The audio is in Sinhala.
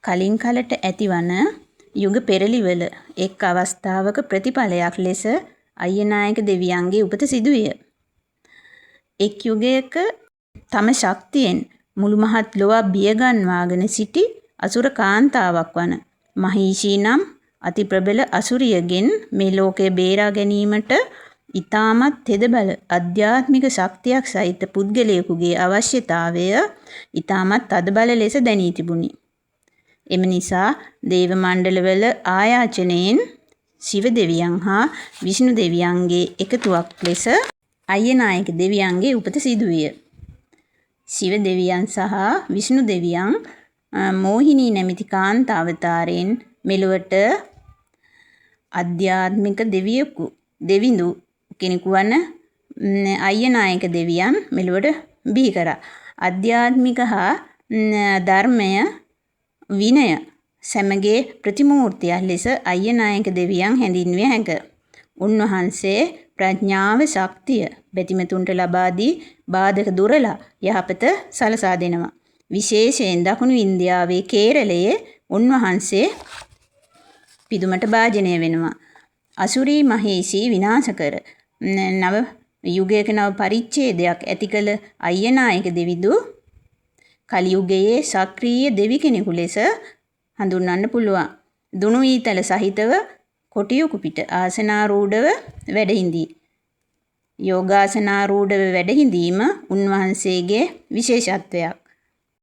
කලින් කලට ඇතිවන යුග පෙරළිවල එක් අවස්ථාවක ප්‍රතිඵලයක් ලෙස අය්‍යනායක දෙවියන්ගේ උපත සිදුවිය. එක් යුගයක තම ශක්තියෙන් මුළු මහත් ලොව බියගන්වාගෙන සිටි අසුර කාන්තාවක් වන මහීෂී නම් අති ප්‍රබල අසුරියගෙන් මේ ලෝකය බේරා ගැනීමට ඊටමත් තෙදබල අධ්‍යාත්මික ශක්තියක් සහිත පුද්ගලයෙකුගේ අවශ්‍යතාවය ඊටමත් තදබල ලෙස දැනී තිබුණි. එම නිසා දේව මණ්ඩලවල ආයාචනයෙන් ශිව දෙවියන් හා විෂ්ණු දෙවියන්ගේ එකතුවක් ලෙස අය්‍යනායක දෙවියන්ගේ උපත සිදුවිය. ශිව දෙවියන් සහ විෂ්ණු දෙවියන් මෝහිනී නැමැති කාන්තාවතාරයෙන් මෙලොවට අධ්‍යාත්මික දෙවිඳු කෙනෙකු වන අය්‍යනායක දෙවියන් මෙලොවට බිහි කරා. අධ්‍යාත්මික හා ධර්මය විනය සමගයේ ප්‍රතිමූර්තියක් ලෙස අය්‍යනායක දෙවියන් හැඳින්විය හැක. උන්වහන්සේ ප්‍රඥාව ශක්තිය බැතිමතුන්ට ලබා දී බාධක දුරලා යහපත සලසා දෙනවා. විශේෂයෙන් දකුණු ඉන්දියාවේ කේරළයේ උන්වහන්සේ පිදුමට භාජනය වෙනවා. අසුරී මහේෂී විනාශ කර නව යුගයක නව පරිච්ඡේදයක් ඇති කළ අය්‍යනායක දෙවිඳු කලියුගයේ සක්‍රීය දෙවි කෙනෙකු ලෙස හඳුන්වන්න පුළුවන්. දුනු ඊතල සහිතව කොටියකු පිට ආසනාරූಢව වැඩ හිඳී. යෝගාසනාරූಢව වැඩ හිඳීම උන්වහන්සේගේ විශේෂත්වයක්.